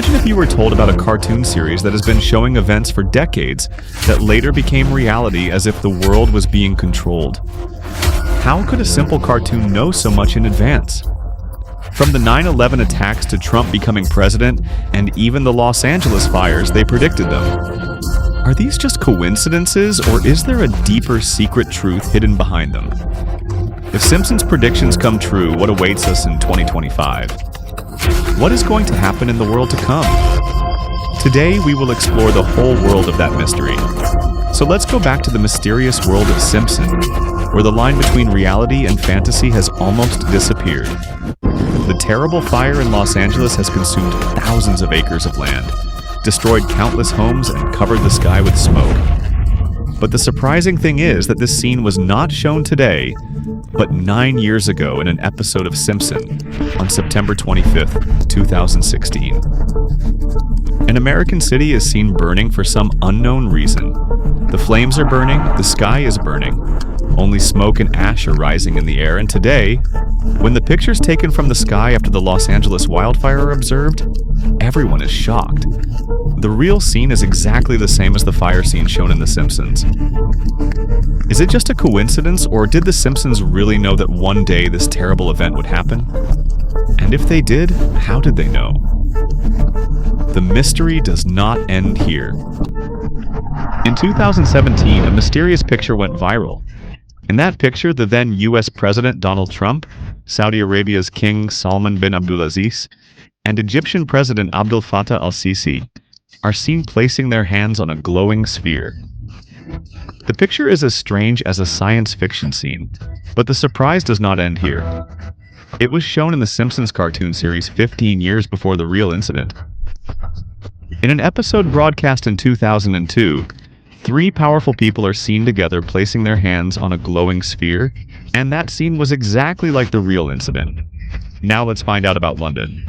Imagine if you were told about a cartoon series that has been showing events for decades that later became reality as if the world was being controlled. How could a simple cartoon know so much in advance? From the 9/11 attacks to Trump becoming president and even the Los Angeles fires, they predicted them. Are these just coincidences, or is there a deeper secret truth hidden behind them? If Simpsons' predictions come true, what awaits us in 2025? What is going to happen in the world to come? Today, we will explore the whole world of that mystery. So let's go back to the mysterious world of Simpson, where the line between reality and fantasy has almost disappeared. The terrible fire in Los Angeles has consumed thousands of acres of land, destroyed countless homes, and covered the sky with smoke. But the surprising thing is that this scene was not shown today, but 9 years ago in an episode of Simpson on September 25th, 2016. An American city is seen burning for some unknown reason. The flames are burning, the sky is burning. Only smoke and ash are rising in the air, and today, when the pictures taken from the sky after the Los Angeles wildfire are observed, everyone is shocked. The real scene is exactly the same as the fire scene shown in The Simpsons. Is it just a coincidence, or did The Simpsons really know that one day this terrible event would happen? And if they did, how did they know? The mystery does not end here. In 2017, a mysterious picture went viral. In that picture, the then US President Donald Trump, Saudi Arabia's King Salman bin Abdulaziz, and Egyptian President Abdel Fattah al-Sisi are seen placing their hands on a glowing sphere. The picture is as strange as a science fiction scene, but the surprise does not end here. It was shown in the Simpsons cartoon series 15 years before the real incident. In an episode broadcast in 2002, 3 powerful people are seen together placing their hands on a glowing sphere, and that scene was exactly like the real incident. Now let's find out about London.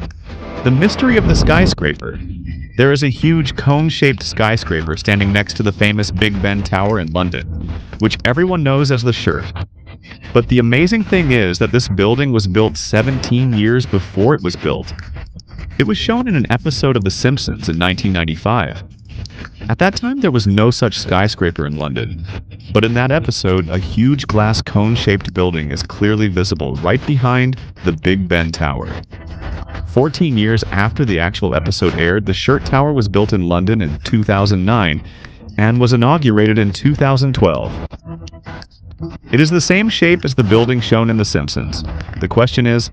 The mystery of the skyscraper. There is a huge cone-shaped skyscraper standing next to the famous Big Ben Tower in London, which everyone knows as the Shirt. But the amazing thing is that this building was built 17 years before it was built. It was shown in an episode of The Simpsons in 1995. At that time, there was no such skyscraper in London, but in that episode, a huge glass cone-shaped building is clearly visible right behind the Big Ben Tower. 14 years after the actual episode aired, the Shirt Tower was built in London in 2009 and was inaugurated in 2012. It is the same shape as the building shown in The Simpsons. The question is,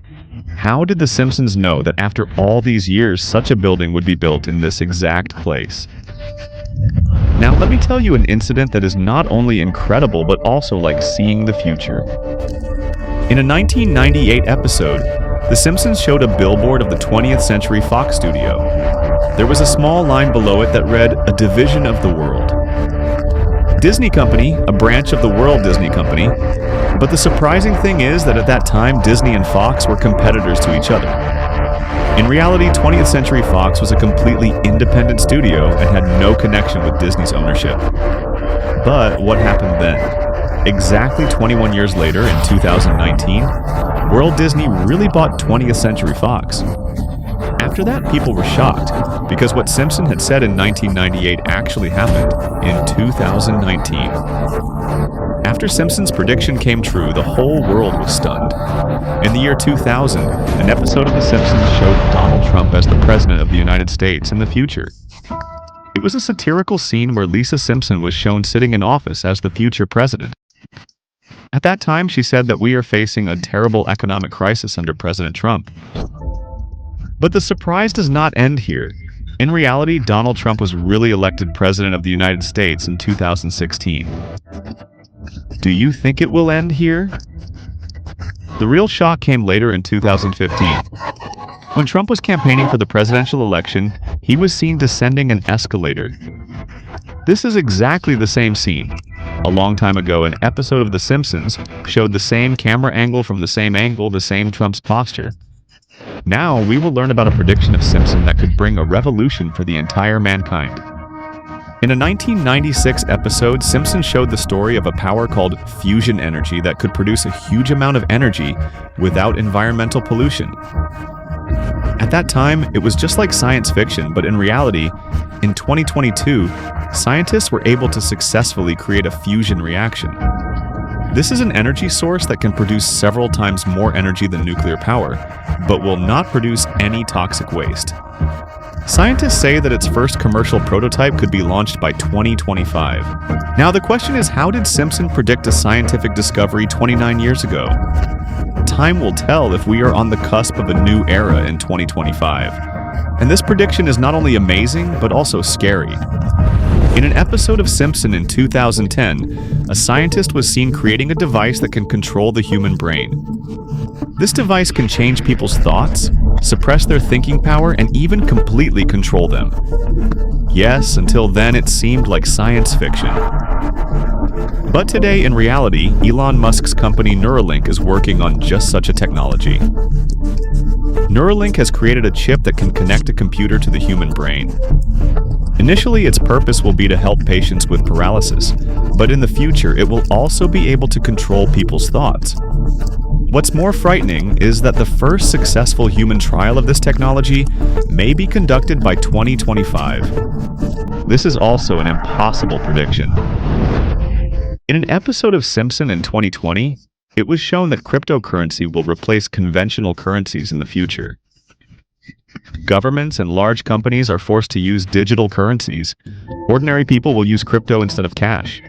how did The Simpsons know that after all these years, such a building would be built in this exact place? Now let me tell you an incident that is not only incredible but also like seeing the future. In a 1998 episode, The Simpsons showed a billboard of the 20th Century Fox studio. There was a small line below it that read, "A division of the world." Disney Company, a branch of the World Disney Company, but the surprising thing is that at that time, Disney and Fox were competitors to each other. In reality, 20th Century Fox was a completely independent studio and had no connection with Disney's ownership. But what happened then? Exactly 21 years later, in 2019, World Disney really bought 20th Century Fox. After that, people were shocked, because what Simpson had said in 1998 actually happened in 2019. After Simpson's prediction came true, the whole world was stunned. In the year 2000, an episode of The Simpsons showed Donald Trump as the President of the United States in the future. It was a satirical scene where Lisa Simpson was shown sitting in office as the future president. At that time, she said that we are facing a terrible economic crisis under President Trump. But the surprise does not end here. In reality, Donald Trump was really elected President of the United States in 2016. Do you think it will end here? The real shock came later in 2015. When Trump was campaigning for the presidential election, he was seen descending an escalator. This is exactly the same scene. A long time ago, an episode of The Simpsons showed the same camera angle from the same angle, the same Trump's posture. Now, we will learn about a prediction of Simpson that could bring a revolution for the entire mankind. In a 1996 episode, Simpson showed the story of a power called fusion energy that could produce a huge amount of energy without environmental pollution. At that time, it was just like science fiction, but in reality, in 2022, scientists were able to successfully create a fusion reaction. This is an energy source that can produce several times more energy than nuclear power, but will not produce any toxic waste. Scientists say that its first commercial prototype could be launched by 2025. Now the question is, how did Simpson predict a scientific discovery 29 years ago? Time will tell if we are on the cusp of a new era in 2025. And this prediction is not only amazing, but also scary. In an episode of Simpson in 2010, a scientist was seen creating a device that can control the human brain. This device can change people's thoughts, suppress their thinking power, and even completely control them. Yes, until then it seemed like science fiction. But today, in reality, Elon Musk's company Neuralink is working on just such a technology. Neuralink has created a chip that can connect a computer to the human brain. Initially, its purpose will be to help patients with paralysis, but in the future, it will also be able to control people's thoughts. What's more frightening is that the first successful human trial of this technology may be conducted by 2025. This is also an impossible prediction. In an episode of Simpson in 2020, it was shown that cryptocurrency will replace conventional currencies in the future. Governments and large companies are forced to use digital currencies. Ordinary people will use crypto instead of cash.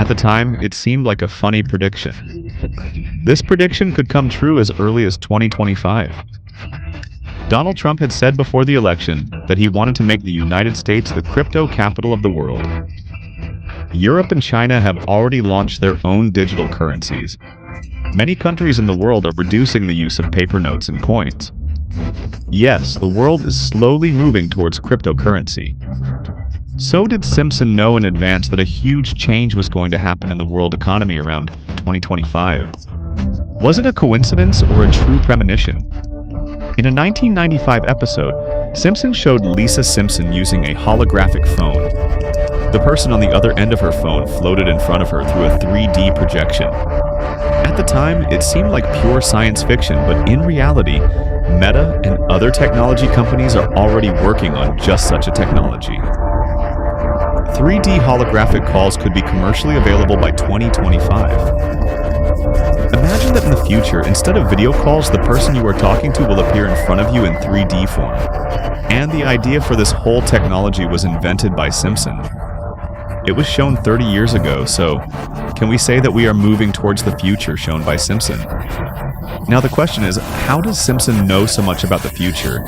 At the time, it seemed like a funny prediction. This prediction could come true as early as 2025. Donald Trump had said before the election that he wanted to make the United States the crypto capital of the world. Europe and China have already launched their own digital currencies. Many countries in the world are reducing the use of paper notes and coins. Yes, the world is slowly moving towards cryptocurrency. So did Simpson know in advance that a huge change was going to happen in the world economy around 2025? Was it a coincidence or a true premonition? In a 1995 episode, Simpson showed Lisa Simpson using a holographic phone. The person on the other end of her phone floated in front of her through a 3D projection. At the time, it seemed like pure science fiction, but in reality, Meta and other technology companies are already working on just such a technology. 3D holographic calls could be commercially available by 2025. Imagine that in the future, instead of video calls, the person you are talking to will appear in front of you in 3D form. And the idea for this whole technology was invented by Simpson. It was shown 30 years ago, so can we say that we are moving towards the future shown by Simpson? Now the question is, how does Simpson know so much about the future?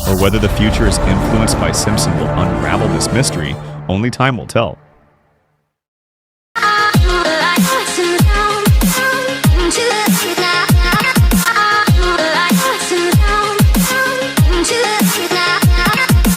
Or whether the future is influenced by Simpson will unravel this mystery. Only time will tell.